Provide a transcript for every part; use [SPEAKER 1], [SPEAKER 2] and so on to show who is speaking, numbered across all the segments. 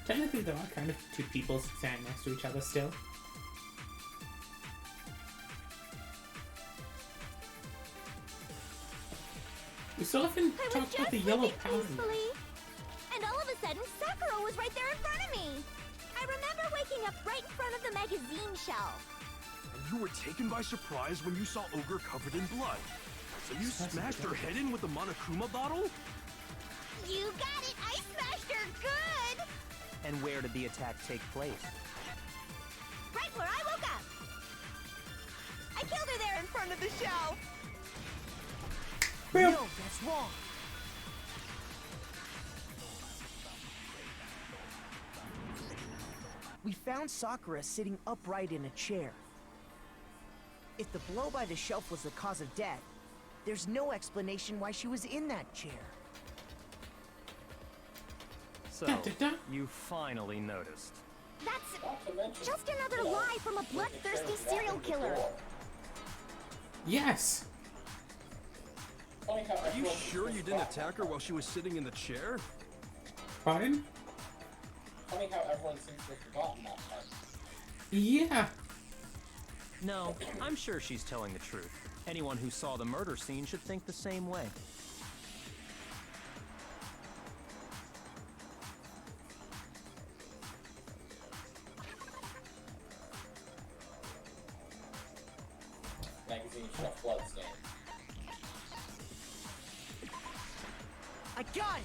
[SPEAKER 1] Technically, there are kind of two people standing next to each other still. We still haven't talked about the yellow powder.
[SPEAKER 2] And all of a sudden, Sakura was right there in front of me. I remember waking up right in front of the magazine shelf.
[SPEAKER 3] And you were taken by surprise when you saw Ogre covered in blood. So you smashed her head in with the Monokuma bottle?
[SPEAKER 2] You got it! I smashed her good!
[SPEAKER 4] And where did the attack take place?
[SPEAKER 2] Right where I woke up! I killed her there in front of the shelf!
[SPEAKER 4] No, that's wrong! We found Sakura sitting upright in a chair. If the blow by the shelf was the cause of death, there's no explanation why she was in that chair.
[SPEAKER 5] So, you finally noticed.
[SPEAKER 2] That's just another lie from a bloodthirsty serial killer.
[SPEAKER 1] Yes!
[SPEAKER 3] Are you sure you didn't attack her while she was sitting in the chair?
[SPEAKER 1] Pardon?
[SPEAKER 6] Funny how everyone seems to have forgotten that part.
[SPEAKER 1] Yeah!
[SPEAKER 5] No, I'm sure she's telling the truth. Anyone who saw the murder scene should think the same way.
[SPEAKER 6] Magazine shelf bloodstain.
[SPEAKER 4] I got it!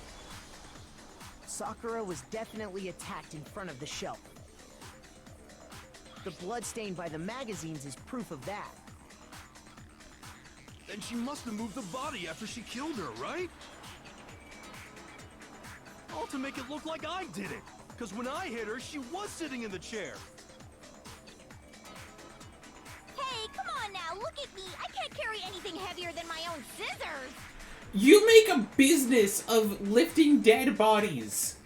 [SPEAKER 4] Sakura was definitely attacked in front of the shelf. The blood stain by the magazines is proof of that.
[SPEAKER 3] Then she must have moved the body after she killed her, right? All to make it look like I did it. Because when I hit her, she was sitting in the chair.
[SPEAKER 2] Hey, come on now, look at me! I can't carry anything heavier than my own scissors!
[SPEAKER 1] You make a business of lifting dead bodies!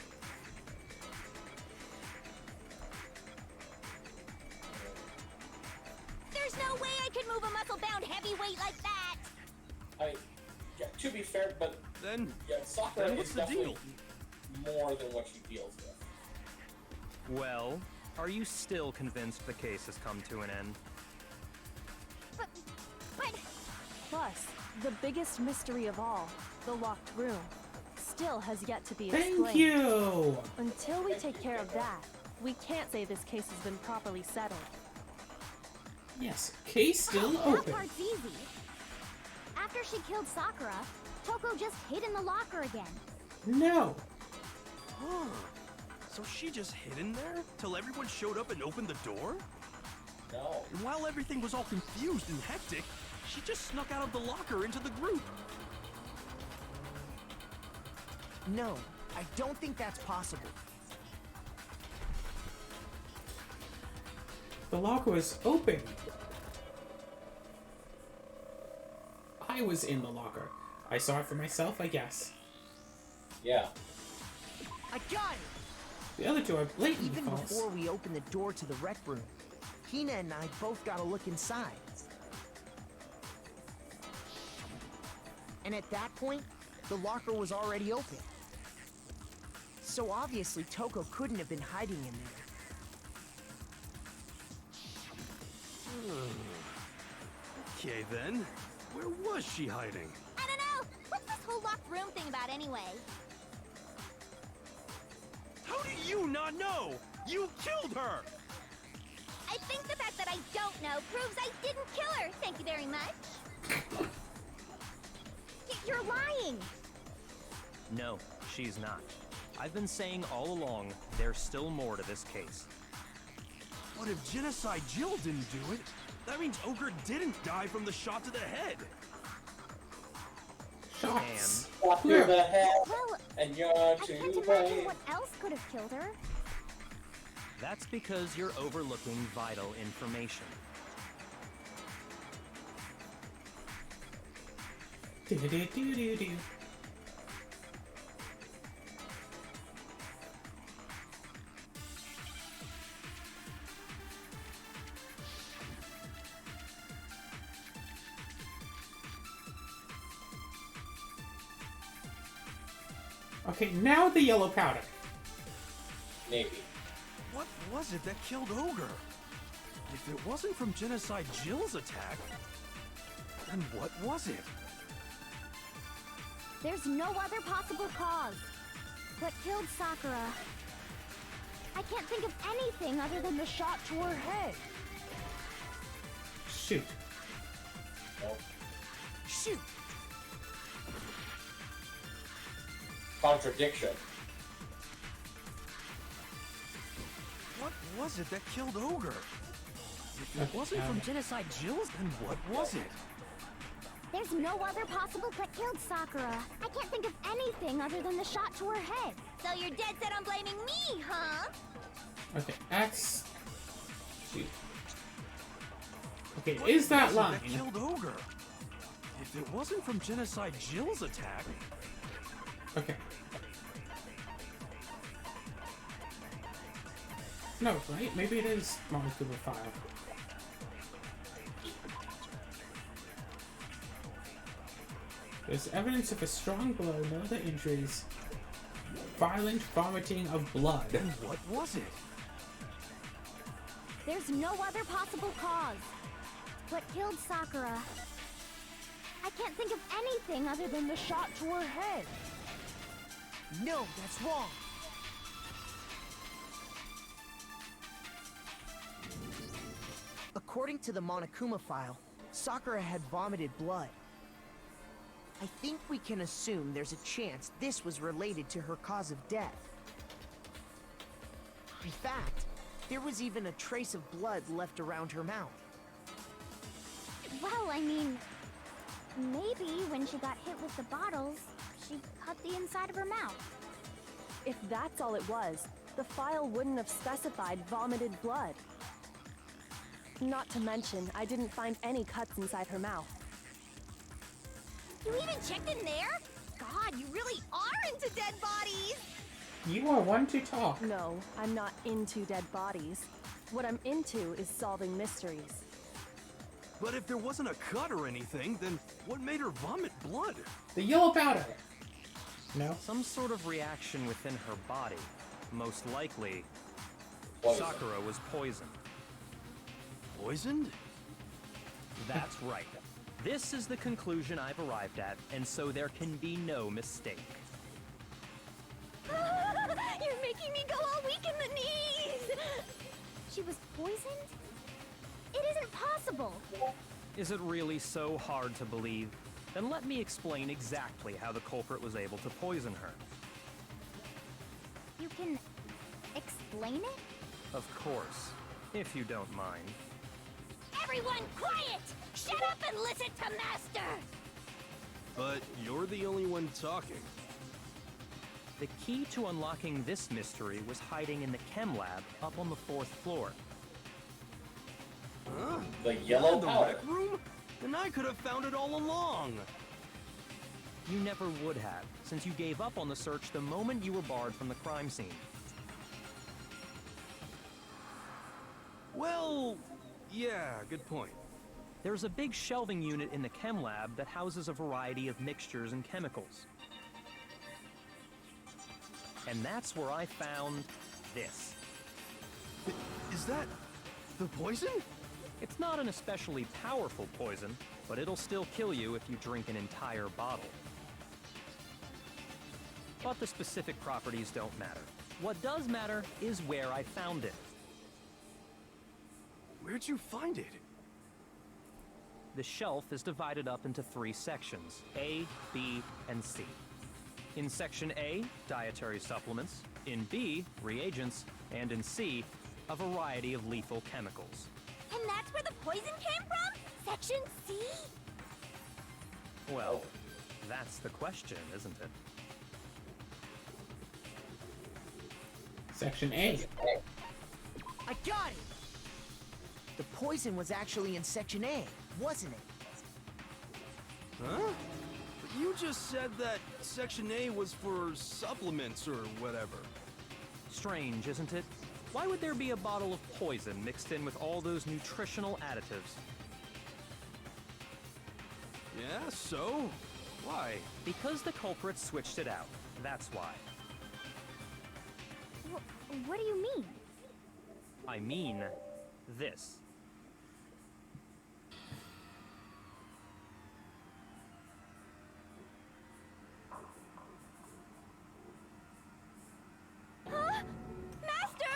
[SPEAKER 2] There's no way I could move a muscle-bound heavyweight like that!
[SPEAKER 6] Yeah, to be fair, but
[SPEAKER 3] Then,
[SPEAKER 6] Sakura
[SPEAKER 3] what's
[SPEAKER 6] is
[SPEAKER 3] the
[SPEAKER 6] definitely
[SPEAKER 3] deal?
[SPEAKER 6] more than what she deals with.
[SPEAKER 5] Well, are you still convinced the case has come to an end?
[SPEAKER 2] But...
[SPEAKER 7] Plus, the biggest mystery of all, the locked room, still has yet to be explained.
[SPEAKER 1] Thank you!
[SPEAKER 7] Until we take care of that, we can't say this case has been properly settled.
[SPEAKER 1] Yes, case still
[SPEAKER 2] That
[SPEAKER 1] open.
[SPEAKER 2] part's easy. After she killed Sakura, Toko just hid in the locker again.
[SPEAKER 1] No.
[SPEAKER 3] Huh. So she just hid in there till everyone showed up and opened the door?
[SPEAKER 6] No.
[SPEAKER 3] And while everything was all confused and hectic, she just snuck out of the locker into the group.
[SPEAKER 4] No, I don't think that's possible.
[SPEAKER 1] The locker was open. I was in the locker. I saw it for myself, I guess.
[SPEAKER 6] Yeah.
[SPEAKER 4] I got it!
[SPEAKER 1] The other two are blatantly
[SPEAKER 4] Even
[SPEAKER 1] false.
[SPEAKER 4] before we opened the door to the rec room, Hina and I both got a look inside. And at that point, the locker was already open. So obviously Toko couldn't have been hiding in there.
[SPEAKER 3] Okay then, where was she hiding?
[SPEAKER 2] I don't know! What's this whole locked room thing about anyway?
[SPEAKER 3] How do you not know? You killed her!
[SPEAKER 2] I think the fact that I don't know proves I didn't kill her, thank you very much. You're lying!
[SPEAKER 5] No, she's not. I've been saying all along, there's still more to this case.
[SPEAKER 3] But if Genocide Jill didn't do it, that means Ogre didn't die from the shot to the head.
[SPEAKER 1] Shots.
[SPEAKER 6] Walk
[SPEAKER 1] Where?
[SPEAKER 6] through the head,
[SPEAKER 2] Well,
[SPEAKER 6] and you're
[SPEAKER 2] I
[SPEAKER 6] too
[SPEAKER 2] can't imagine
[SPEAKER 6] late.
[SPEAKER 2] what else could have killed her.
[SPEAKER 5] That's because you're overlooking vital information.
[SPEAKER 1] Do-do-do-do-do. Okay, now the yellow powder.
[SPEAKER 6] Maybe.
[SPEAKER 3] What was it that killed Ogre? If it wasn't from Genocide Jill's attack, then what was it?
[SPEAKER 2] There's no other possible cause. What killed Sakura? I can't think of anything other than the shot to her head.
[SPEAKER 1] Shoot.
[SPEAKER 6] No.
[SPEAKER 4] Shoot!
[SPEAKER 6] Contradiction.
[SPEAKER 3] What was it that killed Ogre? If it wasn't from Genocide Jill's, then what was it?
[SPEAKER 2] There's no other possible what killed Sakura. I can't think of anything other than the shot to her head. So you're dead set on blaming me, huh?
[SPEAKER 1] Okay, X. Shoot. Okay, is that line?
[SPEAKER 3] That killed Ogre? If it wasn't from Genocide Jill's attack,
[SPEAKER 1] Okay. No, right? Maybe it is Monocular 5. There's evidence of a strong blow, no other injuries. Violent vomiting of blood.
[SPEAKER 3] then what was it?
[SPEAKER 2] There's no other possible cause. What killed Sakura? I can't think of anything other than the shot to her head.
[SPEAKER 4] No, that's wrong. According to the Monokuma file, Sakura had vomited blood. I think we can assume there's a chance this was related to her cause of death. In fact, there was even a trace of blood left around her mouth.
[SPEAKER 2] Well, I mean, maybe when she got hit with the bottles, she cut the inside of her mouth.
[SPEAKER 7] If that's all it was, the file wouldn't have specified vomited blood. Not to mention, I didn't find any cuts inside her mouth.
[SPEAKER 2] You even checked in there? God, you really are into dead bodies!
[SPEAKER 1] You are one to talk.
[SPEAKER 7] No, I'm not into dead bodies. What I'm into is solving mysteries.
[SPEAKER 3] But if there wasn't a cut or anything, then what made her vomit blood?
[SPEAKER 1] The yellow powder. No?
[SPEAKER 5] Some sort of reaction within her body. Most likely,
[SPEAKER 6] Poison.
[SPEAKER 5] Sakura was poisoned.
[SPEAKER 3] Poisoned?
[SPEAKER 5] That's right. This is the conclusion I've arrived at, and so there can be no mistake.
[SPEAKER 2] You're making me go all weak in the knees! She was poisoned? It isn't possible!
[SPEAKER 5] Is it really so hard to believe? Then let me explain exactly how the culprit was able to poison her.
[SPEAKER 2] You can explain it?
[SPEAKER 5] Of course, if you don't mind.
[SPEAKER 2] Everyone quiet! Shut up and listen to Master!
[SPEAKER 3] But you're the only one talking.
[SPEAKER 5] The key to unlocking this mystery was hiding in the chem lab up on the 4th floor.
[SPEAKER 3] Huh?
[SPEAKER 6] The yellow
[SPEAKER 3] The
[SPEAKER 6] powder.
[SPEAKER 3] rec room? And I could have found it all along.
[SPEAKER 5] You never would have, since you gave up on the search the moment you were barred from the crime scene.
[SPEAKER 3] Well, yeah, good point.
[SPEAKER 5] There's a big shelving unit in the chem lab that houses a variety of mixtures and chemicals. And that's where I found this.
[SPEAKER 3] Is that the poison?
[SPEAKER 5] It's not an especially powerful poison, but it'll still kill you if you drink an entire bottle. But the specific properties don't matter. What does matter is where I found it.
[SPEAKER 3] Where'd you find it?
[SPEAKER 5] The shelf is divided up into 3 sections, A, B, and C. In Section A, dietary supplements. In B, reagents. And in C, a variety of lethal chemicals.
[SPEAKER 2] And that's where the poison came from? Section C?
[SPEAKER 5] Well, that's the question, isn't it?
[SPEAKER 1] Section A.
[SPEAKER 4] I got it! The poison was actually in Section A, wasn't it?
[SPEAKER 3] Huh? But you just said that Section A was for supplements or whatever.
[SPEAKER 5] Strange, isn't it? Why would there be a bottle of poison mixed in with all those nutritional additives?
[SPEAKER 3] Yeah, so? Why?
[SPEAKER 5] Because the culprit switched it out. That's why.
[SPEAKER 2] What do you mean?
[SPEAKER 5] I mean this.
[SPEAKER 2] Huh? Master?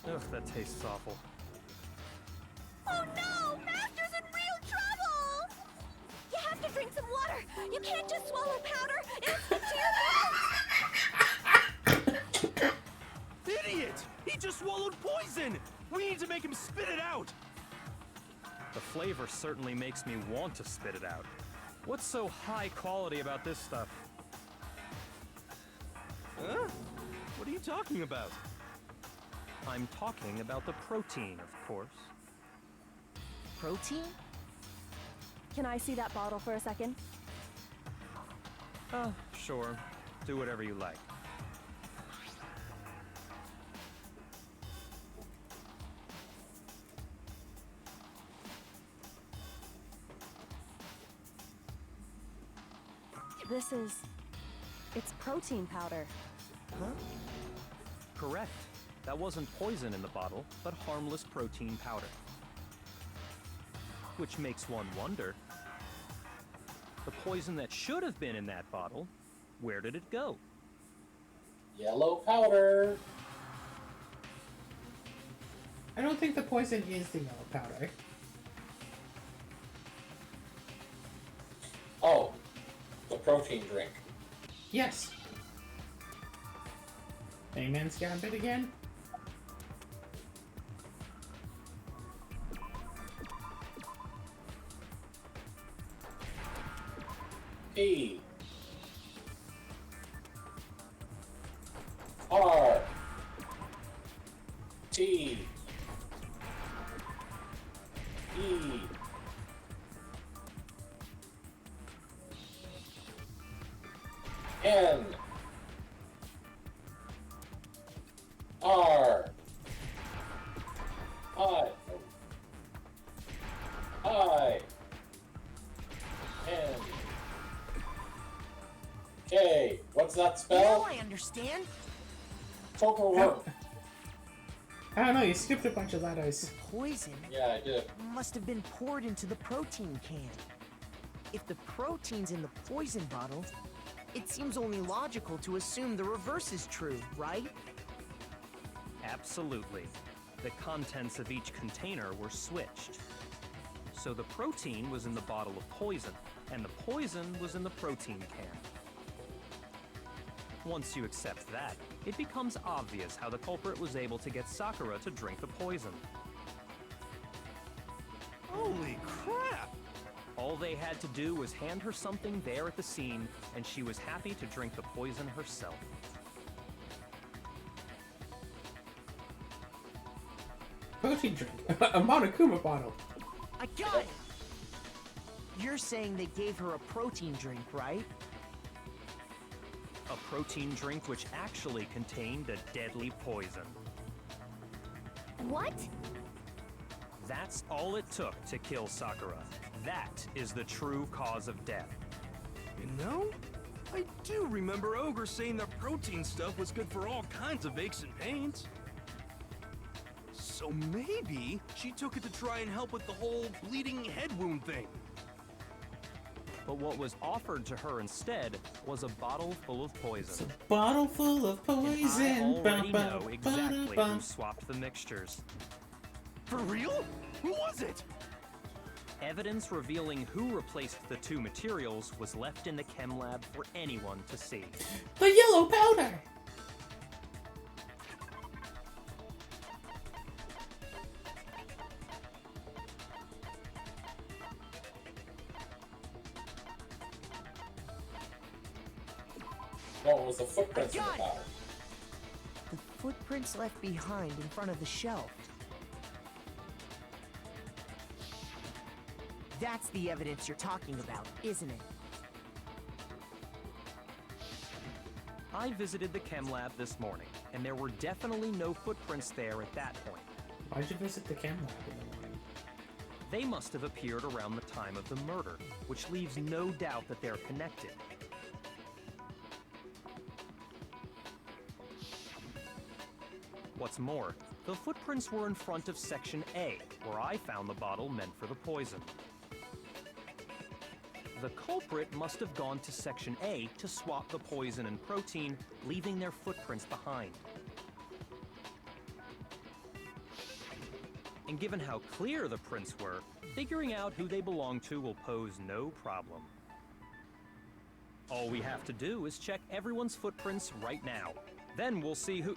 [SPEAKER 5] Ugh, that tastes awful.
[SPEAKER 2] Oh no! Master's in real trouble! You have to drink some water. You can't just swallow powder. It'll stick to your throat.
[SPEAKER 3] Idiot! He just swallowed poison! We need to make him spit it out!
[SPEAKER 5] The flavor certainly makes me want to spit it out. What's so high quality about this stuff?
[SPEAKER 3] Huh? What are you talking about?
[SPEAKER 5] I'm talking about the protein, of course.
[SPEAKER 4] Protein?
[SPEAKER 7] Can I see that bottle for a second?
[SPEAKER 5] Sure. Do whatever you like.
[SPEAKER 7] This is... it's protein powder.
[SPEAKER 4] Huh?
[SPEAKER 5] Correct. That wasn't poison in the bottle, but harmless protein powder. Which makes one wonder, the poison that should have been in that bottle, where did it go?
[SPEAKER 6] Yellow powder.
[SPEAKER 1] I don't think the poison is the yellow powder.
[SPEAKER 6] Oh, the protein drink.
[SPEAKER 1] Yes. Hangman's Gambit again?
[SPEAKER 6] P. R. T. E. N. R. I. N. K. What's that
[SPEAKER 4] Now
[SPEAKER 6] spell?
[SPEAKER 4] I understand.
[SPEAKER 6] Total work.
[SPEAKER 1] I don't know, you skipped a bunch of letters.
[SPEAKER 4] Poison
[SPEAKER 6] Yeah, I did.
[SPEAKER 4] must have been poured into the protein can. If the protein's in the poison bottle, it seems only logical to assume the reverse is true, right?
[SPEAKER 5] Absolutely. The contents of each container were switched. So the protein was in the bottle of poison, and the poison was in the protein can. Once you accept that, it becomes obvious how the culprit was able to get Sakura to drink the poison.
[SPEAKER 3] Holy crap!
[SPEAKER 5] All they had to do was hand her something there at the scene, and she was happy to drink the poison herself.
[SPEAKER 1] Protein drink. A Monokuma bottle.
[SPEAKER 4] I got it! You're saying they gave her a protein drink, right?
[SPEAKER 5] A protein drink which actually contained a deadly poison.
[SPEAKER 2] What?
[SPEAKER 5] That's all it took to kill Sakura. That is the true cause of death.
[SPEAKER 3] You know, I do remember Ogre saying that protein stuff was good for all kinds of aches and pains. So maybe she took it to try and help with the whole bleeding head wound thing.
[SPEAKER 5] But what was offered to her instead was a bottle full of poison.
[SPEAKER 1] Bottle full of poison.
[SPEAKER 5] And I already
[SPEAKER 1] Ba-ba,
[SPEAKER 5] know exactly
[SPEAKER 1] ba-da-bum.
[SPEAKER 5] who swapped the mixtures.
[SPEAKER 3] For real? Who was it?
[SPEAKER 5] Evidence revealing who replaced the two materials was left in the chem lab for anyone to see.
[SPEAKER 1] The yellow powder.
[SPEAKER 6] No, it was the footprints in the
[SPEAKER 4] Got it.
[SPEAKER 6] powder.
[SPEAKER 4] The footprints left behind in front of the shelf. That's the evidence you're talking about, isn't it?
[SPEAKER 5] I visited the chem lab this morning, and there were definitely no footprints there at that point.
[SPEAKER 1] Why'd you visit the chem lab in the morning?
[SPEAKER 5] They must have appeared around the time of the murder, which leaves no doubt that they're connected. What's more, the footprints were in front of Section A, where I found the bottle meant for the poison. The culprit must have gone to Section A to swap the poison and protein, leaving their footprints behind. And given how clear the prints were, figuring out who they belong to will pose no problem. All we have to do is check everyone's footprints right now. Then we'll see who...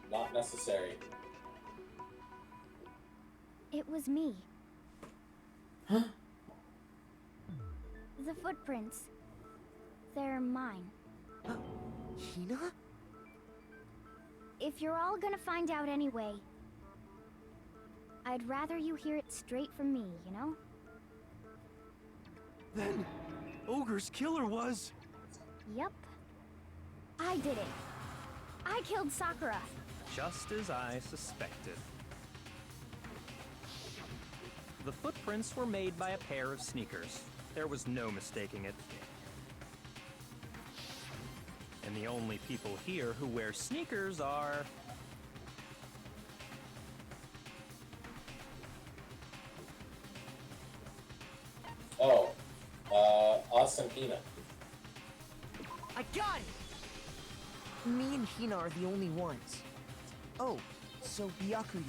[SPEAKER 6] Not necessary.
[SPEAKER 2] It was me.
[SPEAKER 1] Huh?
[SPEAKER 2] The footprints. They're mine.
[SPEAKER 4] Hina?
[SPEAKER 2] If you're all gonna find out anyway, I'd rather you hear it straight from me, you know?
[SPEAKER 3] Then, Ogre's killer was...
[SPEAKER 2] Yep. I did it. I killed Sakura.
[SPEAKER 5] Just as I suspected. The footprints were made by a pair of sneakers. There was no mistaking it. And the only people here who wear sneakers are...
[SPEAKER 6] Oh, us and Hina.
[SPEAKER 4] I got it! Me and Hina are the only ones. Oh, so Byakuya.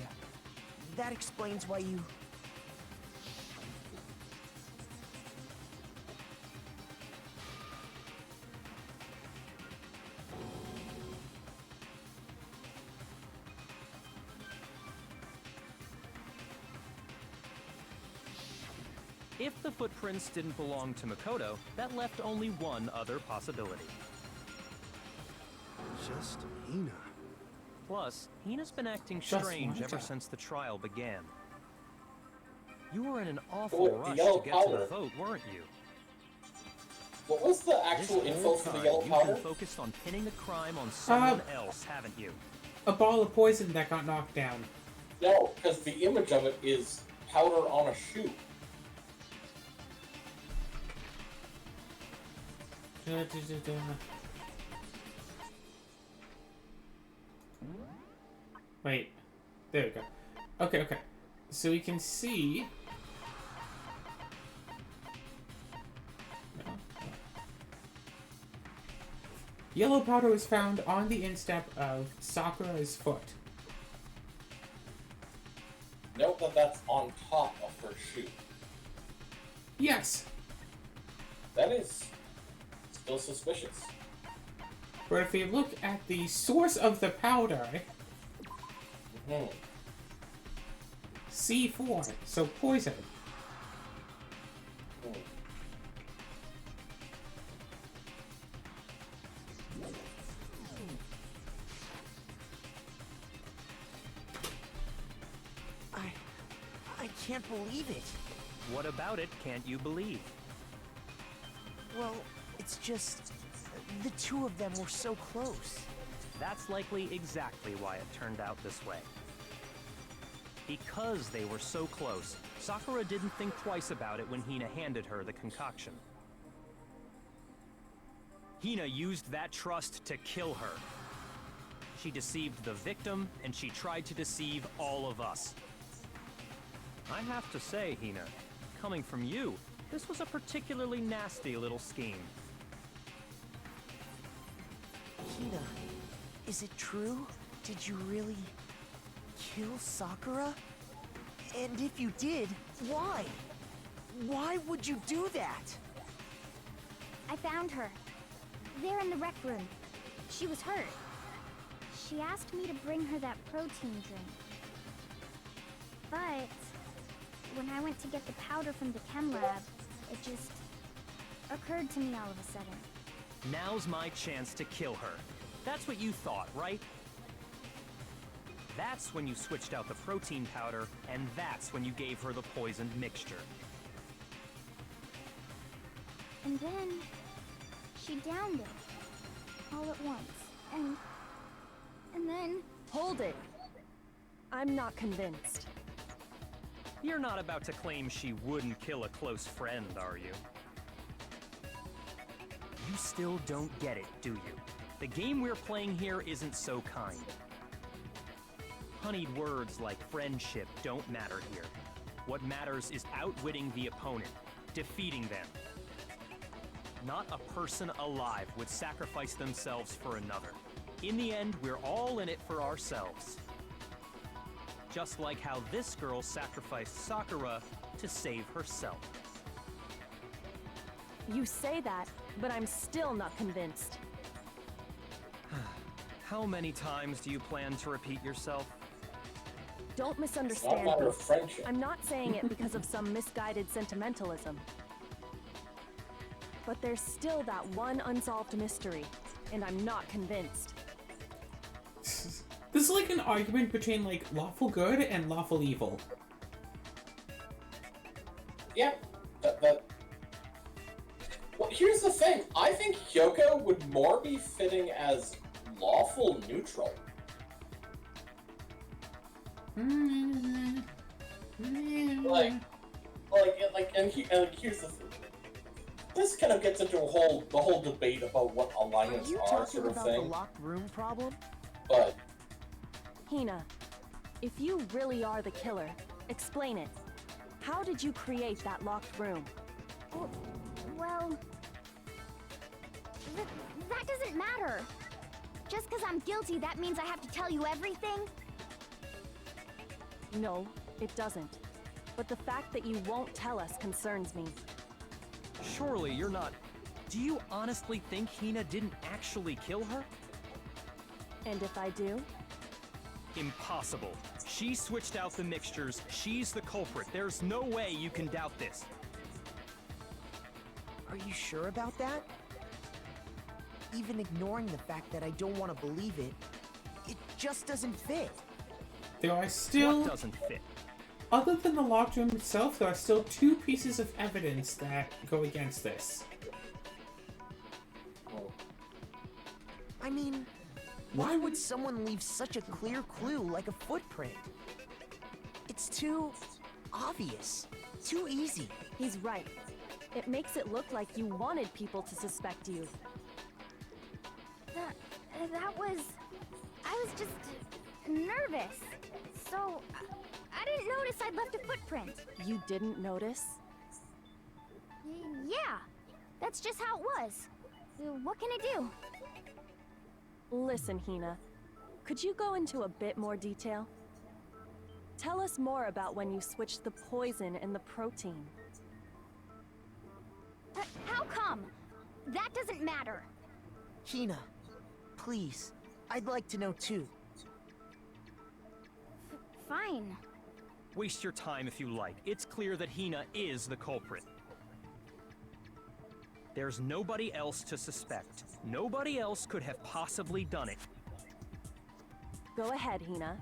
[SPEAKER 4] That explains why you...
[SPEAKER 5] If the footprints didn't belong to Makoto, that left only one other possibility.
[SPEAKER 3] Just Hina.
[SPEAKER 5] Plus, Hina's been acting
[SPEAKER 1] Just
[SPEAKER 5] strange
[SPEAKER 1] Wanda.
[SPEAKER 5] ever since the trial began. You were in an awful
[SPEAKER 6] the
[SPEAKER 5] rush
[SPEAKER 6] yellow
[SPEAKER 5] to get to the
[SPEAKER 6] powder.
[SPEAKER 5] vote, weren't you?
[SPEAKER 6] What was the
[SPEAKER 5] This
[SPEAKER 6] actual info
[SPEAKER 5] whole
[SPEAKER 6] for the
[SPEAKER 5] time,
[SPEAKER 6] yellow
[SPEAKER 5] you've
[SPEAKER 6] powder?
[SPEAKER 5] been focused on pinning the crime on someone else, haven't you?
[SPEAKER 1] A ball of poison that got knocked down.
[SPEAKER 6] No, because the image of it is powder on a shoe.
[SPEAKER 1] Wait. There we go. Okay, okay. So we can see... No. Yellow powder was found on the instep of Sakura's foot.
[SPEAKER 6] Note that that's on top of her shoe.
[SPEAKER 1] Yes!
[SPEAKER 6] That is still suspicious.
[SPEAKER 1] But if you look at the source of the powder,
[SPEAKER 6] Hmm.
[SPEAKER 1] C4, so poison.
[SPEAKER 6] Hmm.
[SPEAKER 4] I can't believe it.
[SPEAKER 5] What about it can't you believe?
[SPEAKER 4] Well, it's just... the two of them were so close.
[SPEAKER 5] That's likely exactly why it turned out this way. Because they were so close, Sakura didn't think twice about it when Hina handed her the concoction. Hina used that trust to kill her. She deceived the victim, and she tried to deceive all of us. I have to say, Hina, coming from you, this was a particularly nasty little scheme.
[SPEAKER 4] Hina, is it true? Did you really kill Sakura? And if you did, why? Why would you do that?
[SPEAKER 2] I found her. There in the rec room. She was hurt. She asked me to bring her that protein drink. But when I went to get the powder from the chem lab, it just occurred to me all of a sudden.
[SPEAKER 5] Now's my chance to kill her. That's what you thought, right? That's when you switched out the protein powder, and that's when you gave her the poisoned mixture.
[SPEAKER 2] And then she downed it. all at once. And then...
[SPEAKER 7] Hold it. I'm not convinced.
[SPEAKER 5] You're not about to claim she wouldn't kill a close friend, are you? You still don't get it, do you? The game we're playing here isn't so kind. Honeyed words like friendship don't matter here. What matters is outwitting the opponent, defeating them. Not a person alive would sacrifice themselves for another. In the end, we're all in it for ourselves. Just like how this girl sacrificed Sakura to save herself.
[SPEAKER 7] You say that, but I'm still not convinced.
[SPEAKER 5] How many times do you plan to repeat yourself?
[SPEAKER 7] Don't
[SPEAKER 6] It's not a
[SPEAKER 7] misunderstand
[SPEAKER 6] matter
[SPEAKER 7] me.
[SPEAKER 6] of friendship.
[SPEAKER 7] I'm not saying it because of some misguided sentimentalism. But there's still that one unsolved mystery, and I'm not convinced.
[SPEAKER 1] This is like an argument between like lawful good and lawful evil.
[SPEAKER 6] Yeah, Well, here's the thing. I think Hyoko would more be fitting as lawful neutral. And here's the thing. This kind of gets into the whole debate about what
[SPEAKER 4] Are
[SPEAKER 6] alliance
[SPEAKER 4] you
[SPEAKER 6] are,
[SPEAKER 4] talking
[SPEAKER 6] sort of
[SPEAKER 4] about the
[SPEAKER 6] thing.
[SPEAKER 4] locked room problem?
[SPEAKER 6] But
[SPEAKER 7] Hina, if you really are the killer, explain it. How did you create that locked room?
[SPEAKER 2] Well... that doesn't matter. Just because I'm guilty, that means I have to tell you everything?
[SPEAKER 7] No, it doesn't. But the fact that you won't tell us concerns me.
[SPEAKER 5] Surely you're not... Do you honestly think Hina didn't actually kill her?
[SPEAKER 7] And if I do?
[SPEAKER 5] Impossible. She switched out the mixtures. She's the culprit. There's no way you can doubt this.
[SPEAKER 4] Are you sure about that? Even ignoring the fact that I don't want to believe it, it just doesn't fit.
[SPEAKER 1] There are still,
[SPEAKER 5] What doesn't fit?
[SPEAKER 1] other than the locked room itself, there are still two pieces of evidence that go against this.
[SPEAKER 4] I mean, why would someone leave such a clear clue like a footprint? It's too obvious, too easy.
[SPEAKER 7] He's right. It makes it look like you wanted people to suspect you.
[SPEAKER 2] I was just nervous. So, I didn't notice I'd left a footprint.
[SPEAKER 7] You didn't notice?
[SPEAKER 2] Yeah, that's just how it was. What can I do?
[SPEAKER 7] Listen, Hina. Could you go into a bit more detail? Tell us more about when you switched the poison and the protein.
[SPEAKER 2] How come? That doesn't matter.
[SPEAKER 4] Hina, please, I'd like to know too.
[SPEAKER 2] Fine.
[SPEAKER 5] Waste your time if you like. It's clear that Hina is the culprit. There's nobody else to suspect. Nobody else could have possibly done it.
[SPEAKER 7] Go ahead, Hina.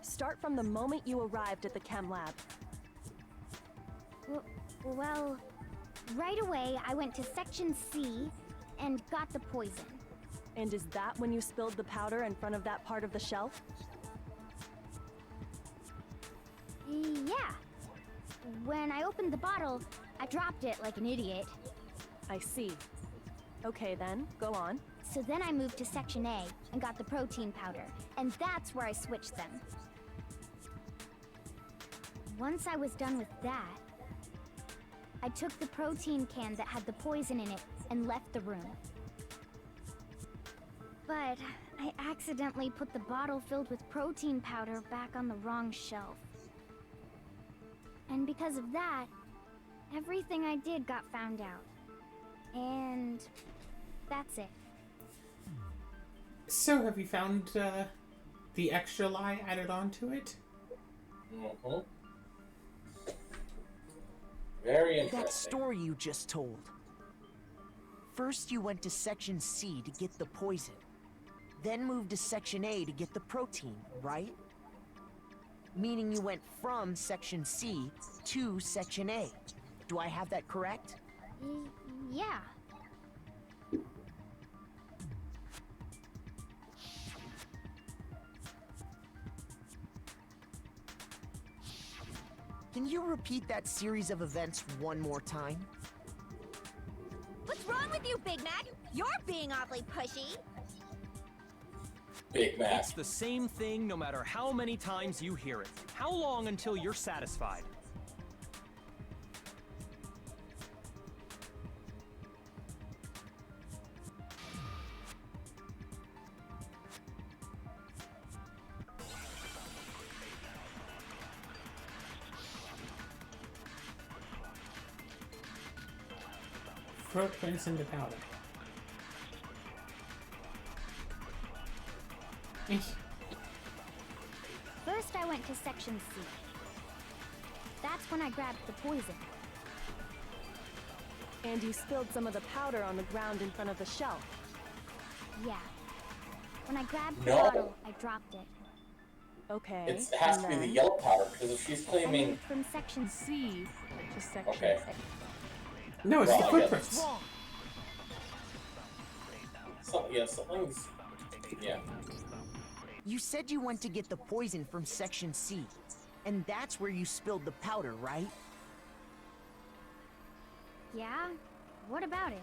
[SPEAKER 7] Start from the moment you arrived at the chem lab.
[SPEAKER 2] Well, right away I went to Section C and got the poison.
[SPEAKER 7] And is that when you spilled the powder in front of that part of the shelf?
[SPEAKER 2] Yeah. When I opened the bottle, I dropped it like an idiot.
[SPEAKER 7] I see. Okay then, go on.
[SPEAKER 2] So then I moved to Section A and got the protein powder, and that's where I switched them. Once I was done with that, I took the protein can that had the poison in it and left the room. But I accidentally put the bottle filled with protein powder back on the wrong shelf. And because of that, everything I did got found out. And that's it.
[SPEAKER 1] So, have you found the extra lie added onto it?
[SPEAKER 6] Mm-hmm. Very interesting.
[SPEAKER 4] That story you just told. First you went to Section C to get the poison, then moved to Section A to get the protein, right? Meaning you went from Section C to Section A. Do I have that correct?
[SPEAKER 2] Yeah.
[SPEAKER 4] Can you repeat that series of events one more time?
[SPEAKER 2] What's wrong with you, Big Mac? You're being awfully pushy.
[SPEAKER 6] Big Mac.
[SPEAKER 5] It's the same thing no matter how many times you hear it. How long until you're satisfied?
[SPEAKER 1] Footprints in the powder.
[SPEAKER 2] First, I went to Section C. That's when I grabbed the poison.
[SPEAKER 7] And you spilled some of the powder on the ground in front of the shelf.
[SPEAKER 2] Yeah. When I grabbed the
[SPEAKER 6] No.
[SPEAKER 2] bottle, I dropped it.
[SPEAKER 7] Okay.
[SPEAKER 6] It has to be
[SPEAKER 7] and
[SPEAKER 6] the
[SPEAKER 7] then-
[SPEAKER 6] yellow powder, because if she's
[SPEAKER 2] I
[SPEAKER 6] claiming...
[SPEAKER 2] moved from Section C to Section
[SPEAKER 6] Okay.
[SPEAKER 2] 6.
[SPEAKER 1] No, it's
[SPEAKER 6] Well,
[SPEAKER 1] the
[SPEAKER 6] yeah.
[SPEAKER 1] footprints.
[SPEAKER 6] Something's... Yeah.
[SPEAKER 4] You said you went to get the poison from Section C, and that's where you spilled the powder, right?
[SPEAKER 2] Yeah? What about it?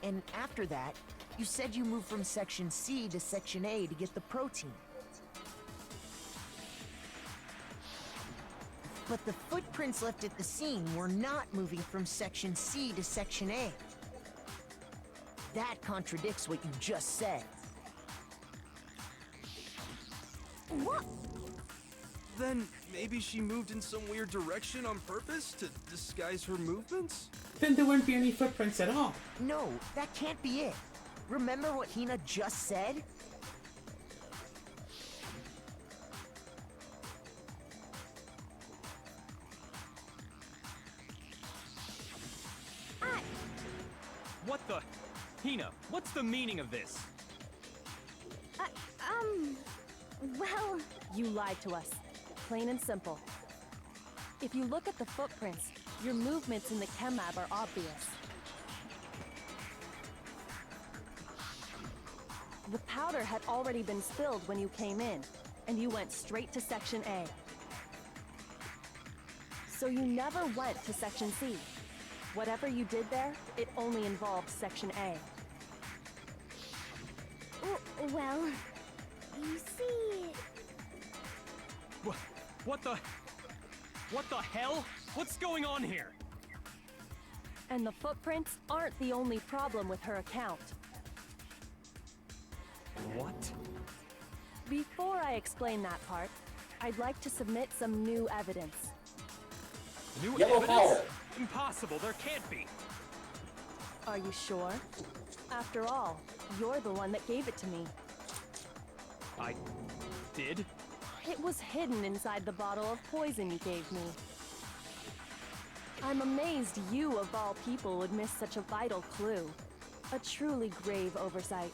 [SPEAKER 4] And after that, you said you moved from Section C to Section A to get the protein. But the footprints left at the scene were not moving from Section C to Section A. That contradicts what you just said.
[SPEAKER 2] What?
[SPEAKER 3] Then maybe she moved in some weird direction on purpose to disguise her movements?
[SPEAKER 1] Then there wouldn't be any footprints at all.
[SPEAKER 4] No, that can't be it. Remember what Hina just said?
[SPEAKER 5] What the? Hina, what's the meaning of this?
[SPEAKER 2] Well,
[SPEAKER 7] You lied to us. Plain and simple. If you look at the footprints, your movements in the chem lab are obvious. The powder had already been spilled when you came in, and you went straight to Section A. So you never went to Section C. Whatever you did there, it only involved Section A.
[SPEAKER 2] well, you see...
[SPEAKER 5] What the? What the hell? What's going on here?
[SPEAKER 7] And the footprints aren't the only problem with her account.
[SPEAKER 5] What?
[SPEAKER 7] Before I explain that part, I'd like to submit some new evidence.
[SPEAKER 5] New
[SPEAKER 6] Yellow
[SPEAKER 5] evidence?
[SPEAKER 6] powder.
[SPEAKER 5] Impossible, there can't be.
[SPEAKER 7] Are you sure? After all, you're the one that gave it to me.
[SPEAKER 5] I did?
[SPEAKER 7] It was hidden inside the bottle of poison you gave me. I'm amazed you, of all people, would miss such a vital clue. A truly grave oversight.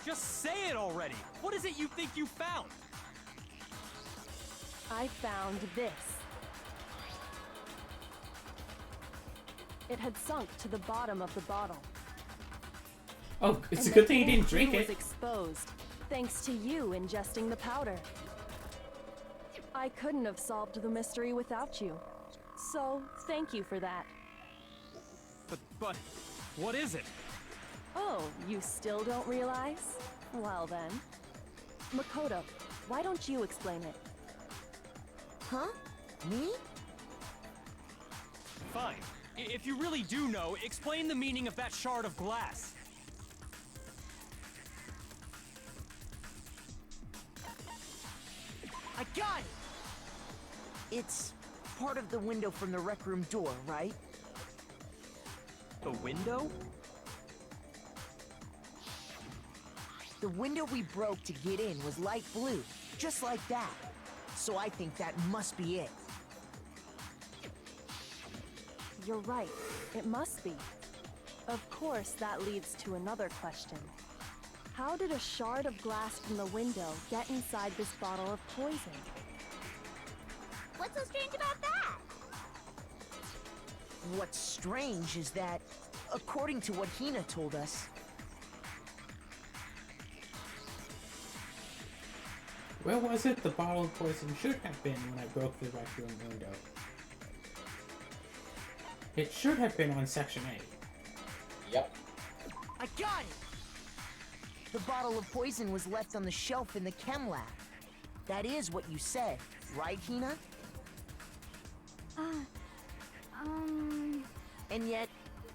[SPEAKER 5] Just say it already! What is it you think you found?
[SPEAKER 7] I found this. It had sunk to the bottom of the bottle.
[SPEAKER 1] Oh, it's
[SPEAKER 7] And
[SPEAKER 1] a good
[SPEAKER 7] the
[SPEAKER 1] thing you
[SPEAKER 7] whole
[SPEAKER 1] didn't drink
[SPEAKER 7] clue was
[SPEAKER 1] it.
[SPEAKER 7] exposed, thanks to you ingesting the powder. I couldn't have solved the mystery without you. So, thank you for that.
[SPEAKER 5] But, what is it?
[SPEAKER 7] Oh, you still don't realize? Well then. Makoto, why don't you explain it?
[SPEAKER 4] Huh? Me?
[SPEAKER 5] Fine. If you really do know, explain the meaning of that shard of glass.
[SPEAKER 4] I got it! It's part of the window from the rec room door, right?
[SPEAKER 5] The window?
[SPEAKER 4] The window we broke to get in was light blue, just like that. So I think that must be it.
[SPEAKER 7] You're right. It must be. Of course, that leads to another question. How did a shard of glass from the window get inside this bottle of poison?
[SPEAKER 2] What's so strange about that?
[SPEAKER 4] What's strange is that, according to what Hina told us,
[SPEAKER 1] Where was it the bottle of poison should have been when I broke the rec room window? It should have been on Section A.
[SPEAKER 6] Yep.
[SPEAKER 4] I got it! The bottle of poison was left on the shelf in the chem lab. That is what you said, right, Hina? And yet,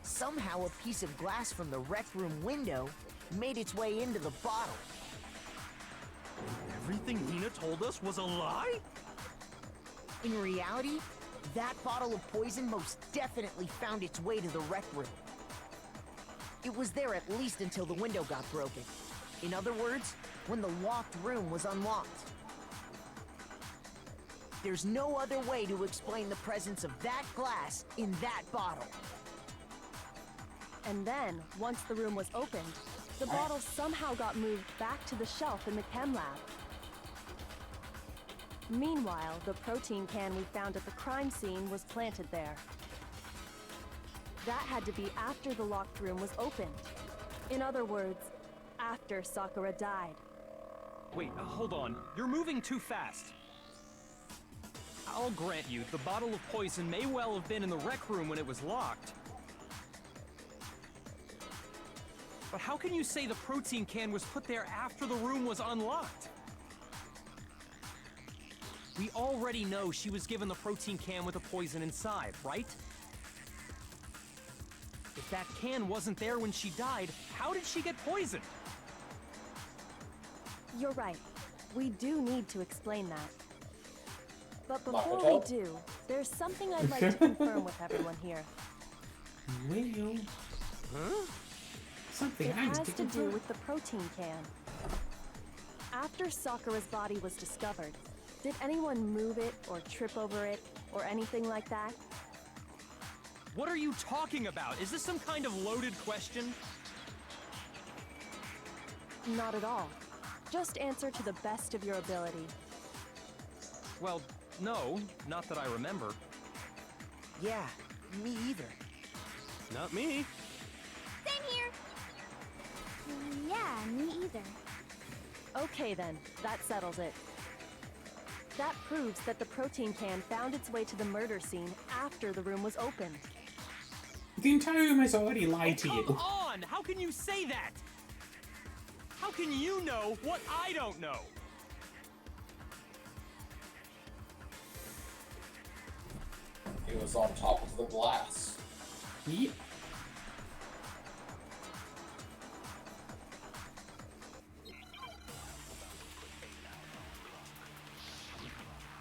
[SPEAKER 4] somehow a piece of glass from the rec room window made its way into the bottle.
[SPEAKER 3] Everything Hina told us was a lie?
[SPEAKER 4] In reality, that bottle of poison most definitely found its way to the rec room. It was there at least until the window got broken. In other words, when the locked room was unlocked. There's no other way to explain the presence of that glass in that bottle.
[SPEAKER 7] And then, once the room was opened, the bottle somehow got moved back to the shelf in the chem lab. Meanwhile, the protein can we found at the crime scene was planted there. That had to be after the locked room was opened. In other words, after Sakura died.
[SPEAKER 5] Wait, hold on. You're moving too fast. I'll grant you, the bottle of poison may well have been in the rec room when it was locked. But how can you say the protein can was put there after the room was unlocked? We already know she was given the protein can with the poison inside, right? If that can wasn't there when she died, how did she get poisoned?
[SPEAKER 7] You're right. We do need to explain that. But before we do, there's something I'd like to confirm with everyone here.
[SPEAKER 1] Well, something
[SPEAKER 7] It
[SPEAKER 1] I need
[SPEAKER 7] has
[SPEAKER 1] to
[SPEAKER 7] to do
[SPEAKER 1] confirm.
[SPEAKER 7] with the protein can. After Sakura's body was discovered, did anyone move it or trip over it or anything like that?
[SPEAKER 5] What are you talking about? Is this some kind of loaded question?
[SPEAKER 7] Not at all. Just answer to the best of your ability.
[SPEAKER 5] Well, no, not that I remember.
[SPEAKER 4] Yeah, me either.
[SPEAKER 3] Not me.
[SPEAKER 2] Same here. Yeah, me either.
[SPEAKER 7] Okay then, that settles it. That proves that the protein can found its way to the murder scene after the room was opened.
[SPEAKER 1] The entire room has already lied to
[SPEAKER 5] Come
[SPEAKER 1] you.
[SPEAKER 5] on! How can you say that? How can you know what I don't know?
[SPEAKER 6] He was on top of the glass.
[SPEAKER 1] Yep.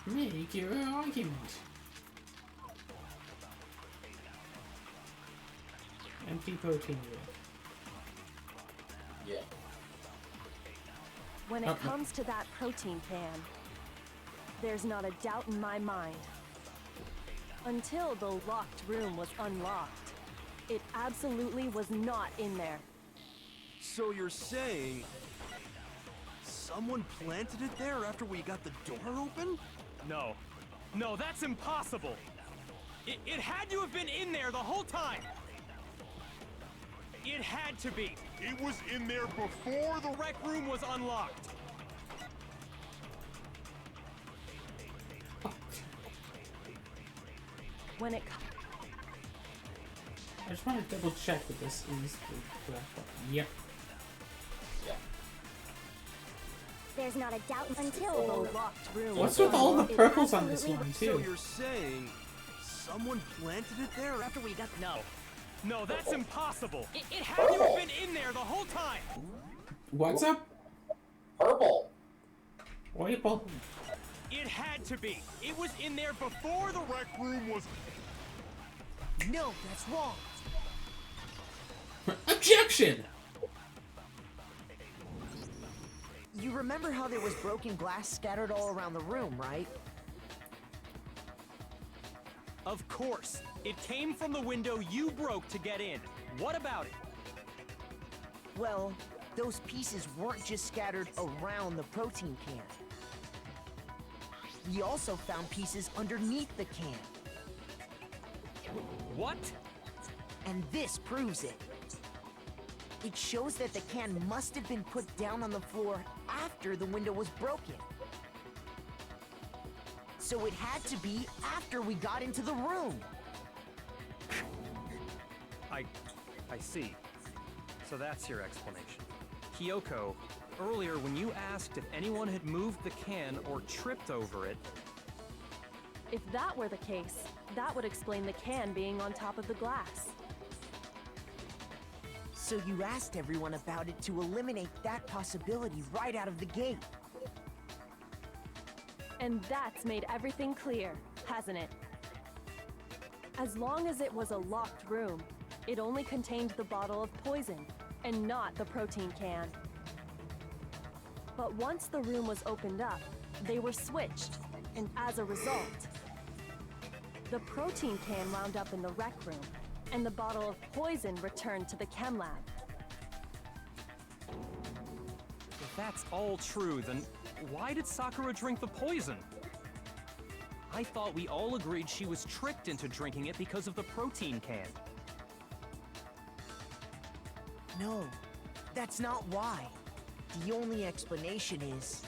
[SPEAKER 1] Make your argument. Empty protein wheel.
[SPEAKER 6] Yeah.
[SPEAKER 7] When it comes to that protein can, there's not a doubt in my mind. Until the locked room was unlocked, it absolutely was not in there.
[SPEAKER 3] So you're saying someone planted it there after we got the door open?
[SPEAKER 5] No. No, that's impossible! It had to have been in there the whole time! It had to be!
[SPEAKER 8] It was in there before
[SPEAKER 5] The rec room was unlocked!
[SPEAKER 7] When it
[SPEAKER 1] I just want to double check that this is the correct button. Yep.
[SPEAKER 6] Yeah.
[SPEAKER 2] There's not a doubt until
[SPEAKER 7] the locked room
[SPEAKER 1] What's
[SPEAKER 7] was
[SPEAKER 1] with all the
[SPEAKER 7] unlocked, it
[SPEAKER 1] purples on this
[SPEAKER 7] absolutely
[SPEAKER 1] one,
[SPEAKER 3] So
[SPEAKER 1] too?
[SPEAKER 3] you're saying someone planted it there after we got
[SPEAKER 5] No. No, that's impossible! It had to have been in there the whole time!
[SPEAKER 1] What's up?
[SPEAKER 6] Purple.
[SPEAKER 1] Purple.
[SPEAKER 5] It had to be! It was in there before the rec room was...
[SPEAKER 4] No, that's wrong.
[SPEAKER 1] Objection!
[SPEAKER 4] You remember how there was broken glass scattered all around the room, right?
[SPEAKER 5] Of course! It came from the window you broke to get in. What about it?
[SPEAKER 4] Well, those pieces weren't just scattered around the protein can. We also found pieces underneath the can.
[SPEAKER 5] What?
[SPEAKER 4] And this proves it. It shows that the can must have been put down on the floor after the window was broken. So it had to be after we got into the room.
[SPEAKER 5] I see. So that's your explanation. Kyoko, earlier when you asked if anyone had moved the can or tripped over it...
[SPEAKER 7] If that were the case, that would explain the can being on top of the glass.
[SPEAKER 4] So you asked everyone about it to eliminate that possibility right out of the gate.
[SPEAKER 7] And that's made everything clear, hasn't it? As long as it was a locked room, it only contained the bottle of poison, and not the protein can. But once the room was opened up, they were switched, and as a result, the protein can wound up in the rec room, and the bottle of poison returned to the chem lab.
[SPEAKER 5] If that's all true, then why did Sakura drink the poison? I thought we all agreed she was tricked into drinking it because of the protein can.
[SPEAKER 4] No, that's not why. The only explanation is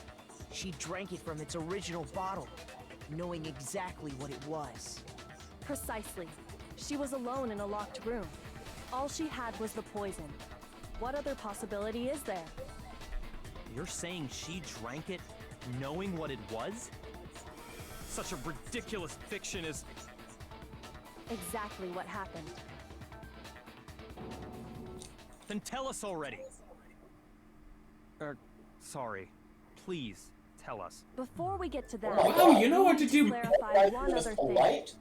[SPEAKER 4] she drank it from its original bottle, knowing exactly what it was.
[SPEAKER 7] Precisely. She was alone in a locked room. All she had was the poison. What other possibility is there?
[SPEAKER 5] You're saying she drank it knowing what it was? Such a ridiculous fiction is...
[SPEAKER 7] Exactly what happened.
[SPEAKER 5] Then tell us already! Sorry. Please, tell us.
[SPEAKER 7] Before we get to that,
[SPEAKER 1] Wow, you know what to do.
[SPEAKER 7] clarify one other thing.
[SPEAKER 6] Polite.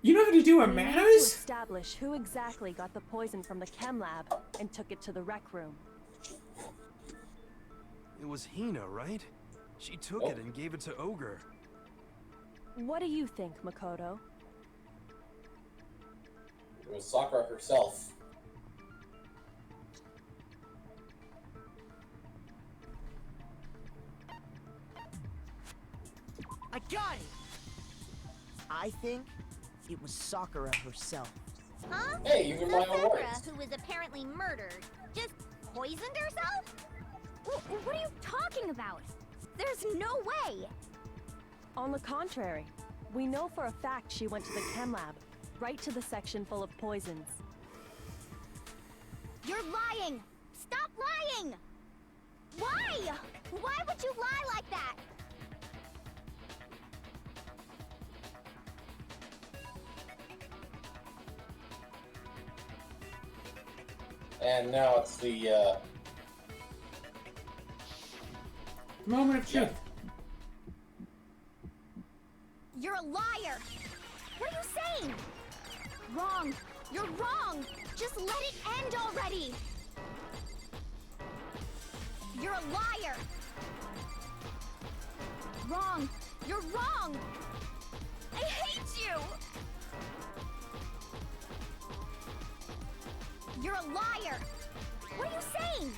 [SPEAKER 1] You know how to do a
[SPEAKER 7] We need to
[SPEAKER 1] manners?
[SPEAKER 7] establish who exactly got the poison from the chem lab and took it to the rec room.
[SPEAKER 3] It was Hina, right? She took it and gave it to Ogre.
[SPEAKER 7] What do you think, Makoto?
[SPEAKER 6] It was Sakura herself.
[SPEAKER 4] I got it! I think it was Sakura herself.
[SPEAKER 2] Huh?
[SPEAKER 6] Hey, even
[SPEAKER 2] So
[SPEAKER 6] my own
[SPEAKER 2] Sakura,
[SPEAKER 6] words.
[SPEAKER 2] who was apparently murdered, just poisoned herself? What are you talking about? There's no way!
[SPEAKER 7] On the contrary, we know for a fact she went to the chem lab, right to the section full of poisons.
[SPEAKER 2] You're lying! Stop lying! Why? Why would you lie like that?
[SPEAKER 6] And now it's the,
[SPEAKER 1] Moment of truth.
[SPEAKER 2] You're a liar! What are you saying? Wrong! You're wrong! Just let it end already! You're a liar! Wrong! You're wrong! I hate you! You're a liar! What are you saying?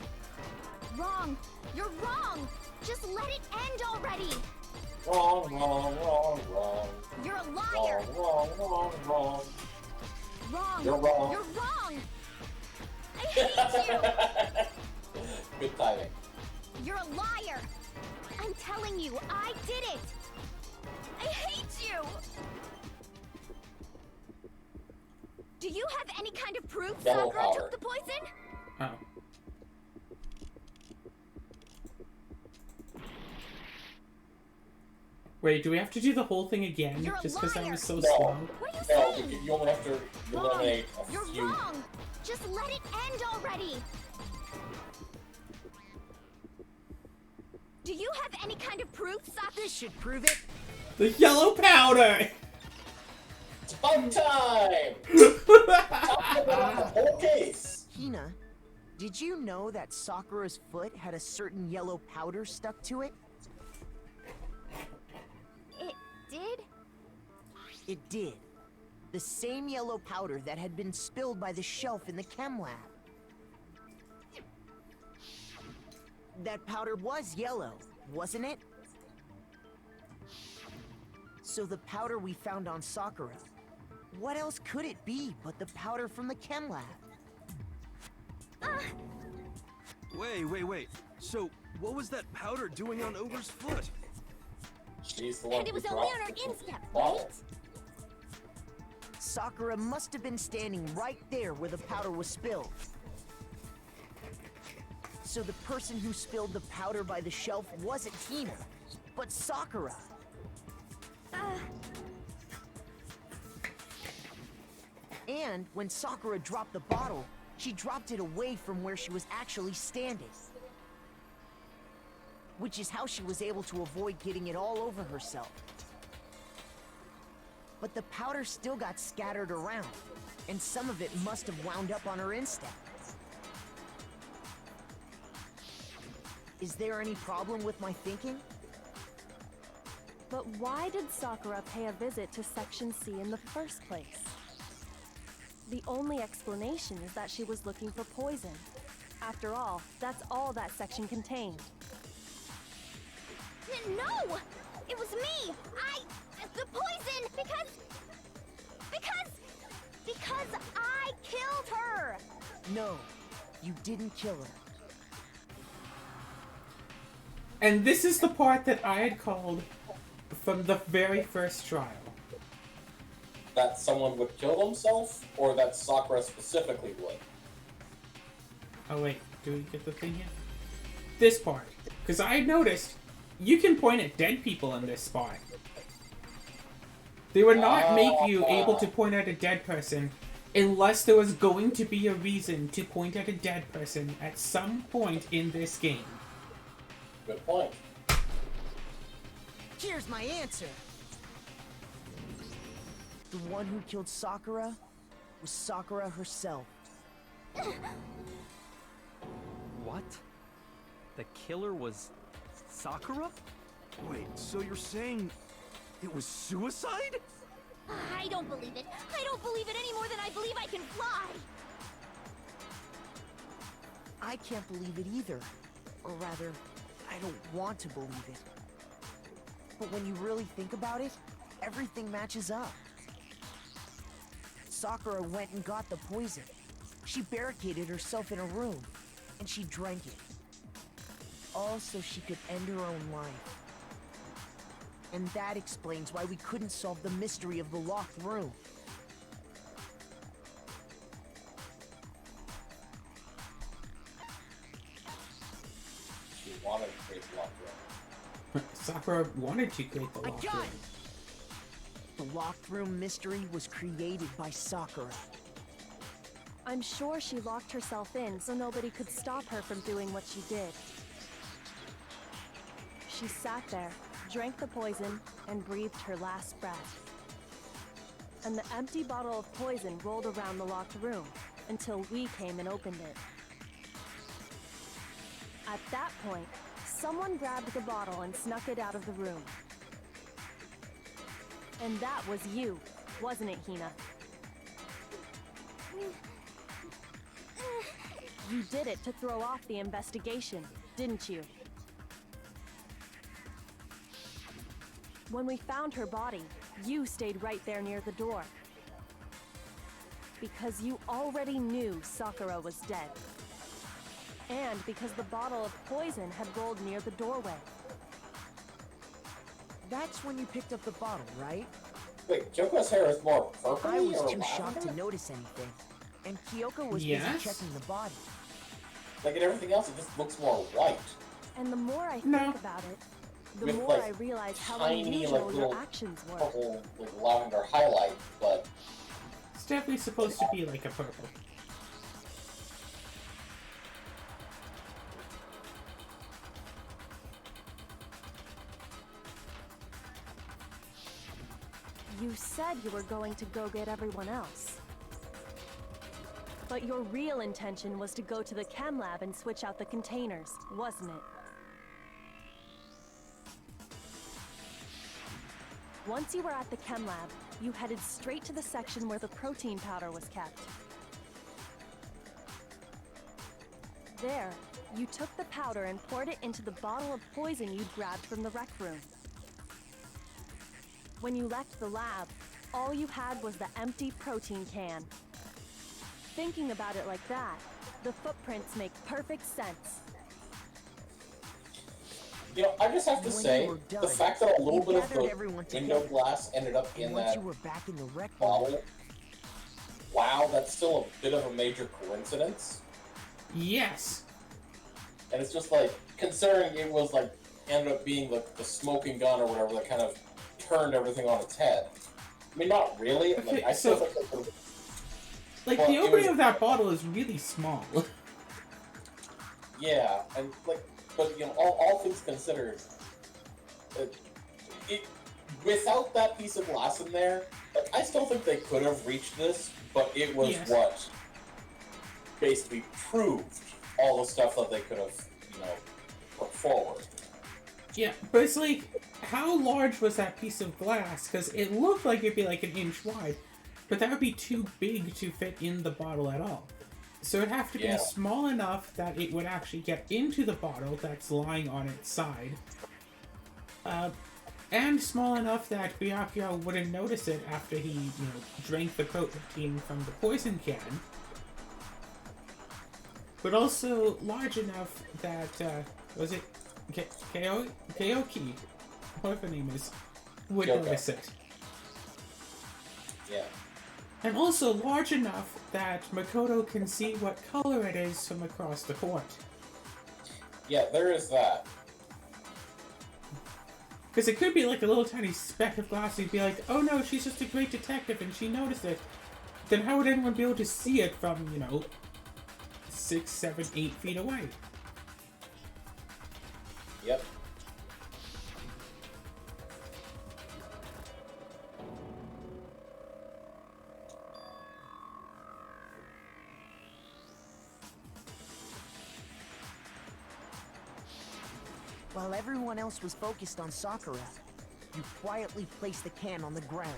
[SPEAKER 2] Wrong! You're wrong! Just let it end already!
[SPEAKER 6] wrong, wrong, wrong, wrong.
[SPEAKER 2] You're a liar!
[SPEAKER 6] Wrong, wrong, wrong, wrong.
[SPEAKER 2] Wrong!
[SPEAKER 6] You're wrong.
[SPEAKER 2] You're wrong! I hate you!
[SPEAKER 6] Good timing.
[SPEAKER 2] You're a liar! I'm telling you, I did it! I hate you! Do you have any kind of proof
[SPEAKER 6] Yellow
[SPEAKER 2] Sakura
[SPEAKER 6] power.
[SPEAKER 2] took the poison?
[SPEAKER 1] Oh. Wait, do we have to do the whole thing again?
[SPEAKER 2] You're a
[SPEAKER 1] Just because that
[SPEAKER 2] liar.
[SPEAKER 1] was so
[SPEAKER 6] No.
[SPEAKER 1] slow?
[SPEAKER 2] What are you
[SPEAKER 6] No,
[SPEAKER 2] saying?
[SPEAKER 6] you only have to
[SPEAKER 2] Wrong!
[SPEAKER 6] eliminate a
[SPEAKER 2] You're
[SPEAKER 6] few.
[SPEAKER 2] wrong! Just let it end already! Do you have any kind of proof Sakura?
[SPEAKER 4] This should prove it.
[SPEAKER 1] The yellow powder!
[SPEAKER 6] It's about time! Talk about the whole case!
[SPEAKER 4] Hina, did you know that Sakura's foot had a certain yellow powder stuck to it?
[SPEAKER 2] It did?
[SPEAKER 4] It did. The same yellow powder that had been spilled by the shelf in the chem lab. That powder was yellow, wasn't it? So the powder we found on Sakura, what else could it be but the powder from the chem lab?
[SPEAKER 3] Wait. So, what was that powder doing on Ogre's foot?
[SPEAKER 6] She's the one
[SPEAKER 2] And it
[SPEAKER 6] who
[SPEAKER 2] was only on
[SPEAKER 6] dropped
[SPEAKER 2] her
[SPEAKER 6] the
[SPEAKER 2] instep,
[SPEAKER 6] bottle.
[SPEAKER 2] right?
[SPEAKER 4] Sakura must have been standing right there where the powder was spilled. So the person who spilled the powder by the shelf wasn't Hina, but Sakura. And when Sakura dropped the bottle, she dropped it away from where she was actually standing. Which is how she was able to avoid getting it all over herself. But the powder still got scattered around, and some of it must have wound up on her instep. Is there any problem with my thinking?
[SPEAKER 7] But why did Sakura pay a visit to Section C in the first place? The only explanation is that she was looking for poison. After all, that's all that section contained.
[SPEAKER 2] No! It was me! The poison! Because I killed her!
[SPEAKER 4] No, you didn't kill her.
[SPEAKER 1] And this is the part that I had called from the very first trial.
[SPEAKER 6] That someone would kill themselves, or that Sakura specifically would?
[SPEAKER 1] Oh wait, do we get the thing here? This part. Because I noticed you can point at dead people in this spot. They would not make you able to point at a dead person unless there was going to be a reason to point at a dead person at some point in this game.
[SPEAKER 6] Good point.
[SPEAKER 4] Here's my answer. The one who killed Sakura was Sakura herself.
[SPEAKER 5] What? The killer was Sakura?
[SPEAKER 3] Wait, so you're saying it was suicide?
[SPEAKER 2] I don't believe it. I don't believe it any more than I believe I can fly.
[SPEAKER 4] I can't believe it either. Or rather, I don't want to believe it. But when you really think about it, everything matches up. Sakura went and got the poison. She barricaded herself in a room, and she drank it. All so she could end her own life. And that explains why we couldn't solve the mystery of the locked room.
[SPEAKER 6] She wanted to create the locked room.
[SPEAKER 1] Sakura wanted to create the
[SPEAKER 4] I
[SPEAKER 1] locked
[SPEAKER 4] got
[SPEAKER 1] room.
[SPEAKER 4] it! The locked room mystery was created by Sakura.
[SPEAKER 7] I'm sure she locked herself in so nobody could stop her from doing what she did. She sat there, drank the poison, and breathed her last breath. And the empty bottle of poison rolled around the locked room until we came and opened it. At that point, someone grabbed the bottle and snuck it out of the room. And that was you, wasn't it, Hina? You did it to throw off the investigation, didn't you? When we found her body, you stayed right there near the door. Because you already knew Sakura was dead. And because the bottle of poison had rolled near the doorway.
[SPEAKER 4] That's when you picked up the bottle, right?
[SPEAKER 6] Wait, Kyoko's hair is more purple
[SPEAKER 4] I was
[SPEAKER 6] or
[SPEAKER 4] too shocked
[SPEAKER 6] lavender?
[SPEAKER 4] to notice anything. And Kyoko was busy
[SPEAKER 1] Yes?
[SPEAKER 4] checking the body.
[SPEAKER 6] Like in everything else, it just looks more white.
[SPEAKER 7] And the more I
[SPEAKER 1] No.
[SPEAKER 7] think about it, the
[SPEAKER 6] With,
[SPEAKER 7] more
[SPEAKER 6] like,
[SPEAKER 7] I realize how
[SPEAKER 6] tiny,
[SPEAKER 7] unusual
[SPEAKER 6] like,
[SPEAKER 7] your
[SPEAKER 6] little
[SPEAKER 7] actions were.
[SPEAKER 6] Purple, like lavender highlight, but
[SPEAKER 1] It's definitely supposed to be like a purple.
[SPEAKER 7] You said you were going to go get everyone else. But your real intention was to go to the chem lab and switch out the containers, wasn't it? Once you were at the chem lab, you headed straight to the section where the protein powder was kept. There, you took the powder and poured it into the bottle of poison you'd grabbed from the rec room. When you left the lab, all you had was the empty protein can. Thinking about it like that, the footprints make perfect sense.
[SPEAKER 6] You know, I just have to
[SPEAKER 4] When
[SPEAKER 6] say,
[SPEAKER 4] you were
[SPEAKER 6] the
[SPEAKER 4] done,
[SPEAKER 6] fact that a little
[SPEAKER 4] you
[SPEAKER 6] bit of
[SPEAKER 4] gathered
[SPEAKER 6] the
[SPEAKER 4] everyone
[SPEAKER 6] window
[SPEAKER 4] together.
[SPEAKER 6] glass ended up in
[SPEAKER 4] And once
[SPEAKER 6] that
[SPEAKER 4] you were back in the rec room,
[SPEAKER 6] bottle, wow, that's still a bit of a major coincidence.
[SPEAKER 1] Yes.
[SPEAKER 6] And it's just like, considering it was like, ended up being the smoking gun or whatever that kind of turned everything on its head. I mean, not really.
[SPEAKER 1] Okay,
[SPEAKER 6] Like, I still
[SPEAKER 1] so-
[SPEAKER 6] think that
[SPEAKER 1] Like,
[SPEAKER 6] Well,
[SPEAKER 1] the
[SPEAKER 6] it
[SPEAKER 1] opening
[SPEAKER 6] was-
[SPEAKER 1] of that bottle is really small.
[SPEAKER 6] yeah, and like, but you know, all things considered, without that piece of glass in there, like, I still think they could have reached this, but it was
[SPEAKER 1] Yes.
[SPEAKER 6] what basically proved all the stuff that they could have, you know, put forward.
[SPEAKER 1] Yeah, but it's like, how large was that piece of glass? Because it looked like it'd be like an inch wide, but that would be too big to fit in the bottle at all. So it'd have to
[SPEAKER 6] Yeah.
[SPEAKER 1] be small enough that it would actually get into the bottle that's lying on its side. And small enough that Byakuya wouldn't notice it after he, you know, drank the protein from the poison can. But also large enough that, was it Kaoki? Whatever her name is, would
[SPEAKER 6] Kyoko.
[SPEAKER 1] notice it.
[SPEAKER 6] Yeah.
[SPEAKER 1] And also large enough that Makoto can see what color it is from across the court.
[SPEAKER 6] Yeah, there is that.
[SPEAKER 1] Because it could be like a little tiny speck of glass, and you'd be like, oh no, she's just a great detective and she noticed it. Then how would anyone be able to see it from, you know, 6, 7, 8 feet away?
[SPEAKER 6] Yep.
[SPEAKER 4] while everyone else was focused on Sakura, you quietly placed the can on the ground.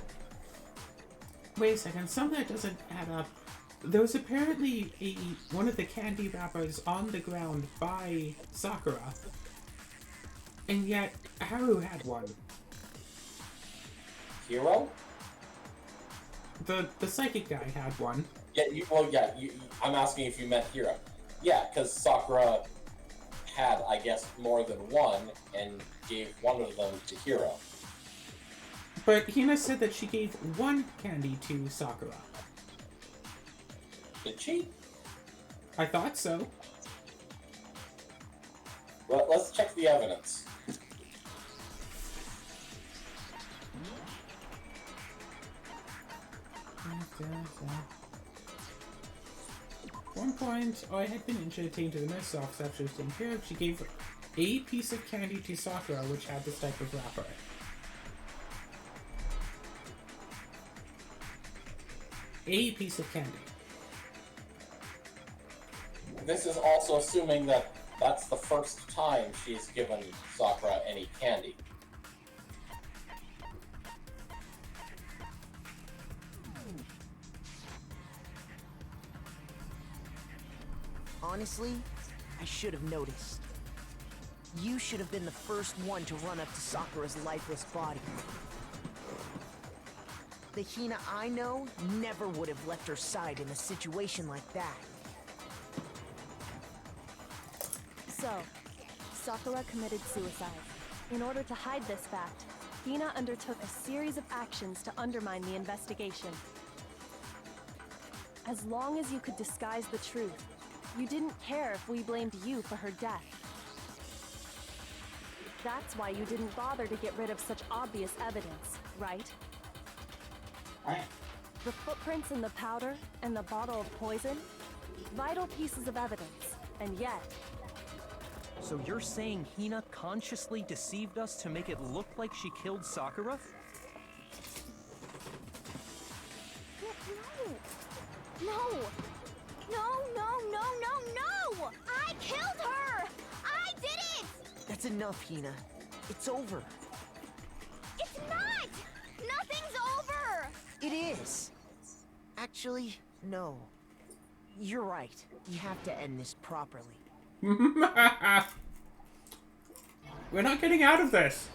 [SPEAKER 1] Wait a second, something that doesn't add up. There was apparently one of the candy wrappers on the ground by Sakura, and yet Haru had one.
[SPEAKER 6] Hero?
[SPEAKER 1] The psychic guy had one.
[SPEAKER 6] Yeah, I'm asking if you meant Hero. Yeah, because Sakura had, I guess, more than one, and gave one of them to Hero.
[SPEAKER 1] But Hina said that she gave one candy to Sakura.
[SPEAKER 6] Did she?
[SPEAKER 1] I thought so.
[SPEAKER 6] Well, let's check the evidence.
[SPEAKER 1] At one point, I had been entertained to the nurse office after she was taken care of. She gave a piece of candy to Sakura, which had this type of wrapper. A piece of candy.
[SPEAKER 6] This is also assuming that that's the first time she's given Sakura any candy.
[SPEAKER 4] Honestly, I should have noticed. You should have been the first one to run up to Sakura's lifeless body. The Hina I know never would have left her side in a situation like that.
[SPEAKER 7] So, Sakura committed suicide. In order to hide this fact, Hina undertook a series of actions to undermine the investigation. As long as you could disguise the truth, you didn't care if we blamed you for her death. That's why you didn't bother to get rid of such obvious evidence, right? The footprints in the powder and the bottle of poison? Vital pieces of evidence, and yet...
[SPEAKER 5] So you're saying Hina consciously deceived us to make it look like she killed Sakura?
[SPEAKER 2] No! No! I killed her! I did it!
[SPEAKER 4] That's enough, Hina. It's over.
[SPEAKER 2] It's not! Nothing's over!
[SPEAKER 4] It is. Actually, no. You're right. You have to end this properly.
[SPEAKER 1] We're not getting out of this.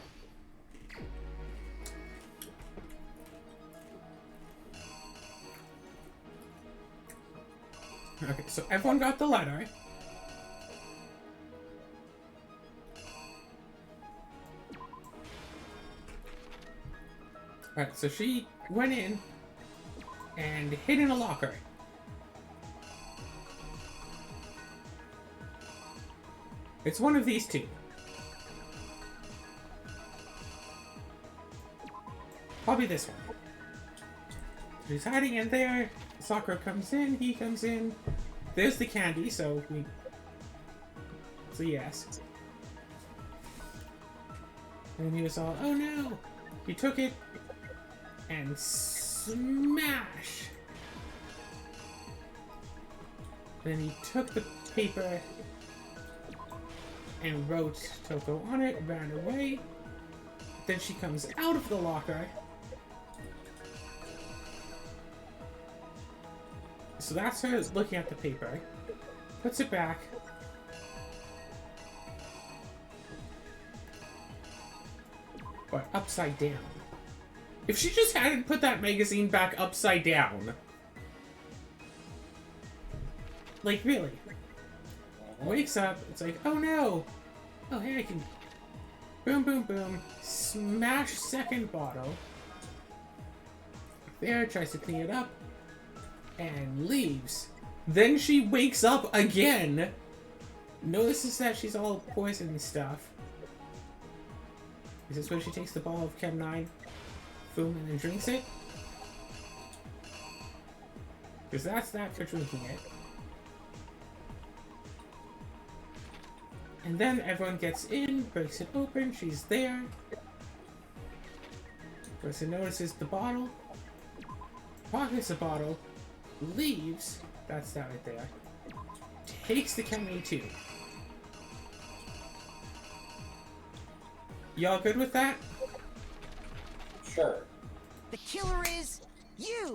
[SPEAKER 1] Okay, so everyone got the letter. Right, so she went in and hid in a locker. It's one of these two. Probably this one. She's hiding in there. Sakura comes in, he comes in. There's the candy, so yes. And he was all, oh no! He took it and smash! Then he took the paper and wrote Toko on it, ran away. Then she comes out of the locker. So that's her looking at the paper. Puts it back. But upside down. If she just hadn't put that magazine back upside down. Like, really. Wakes up, it's like, oh no! Oh, hey, I can... Boom, boom, boom. Smash second bottle. There, tries to clean it up. And leaves. Then she wakes up again. Notices that she's all poisoned and stuff. Is this when she takes the ball of Chem 9? Boom, and then drinks it? Because that's that for drinking it. And then everyone gets in, breaks it open, she's there. Person notices the bottle, pockets the bottle, leaves, that's that right there, takes the Chem 2. Y'all good with that?
[SPEAKER 6] Sure.
[SPEAKER 4] The killer is you!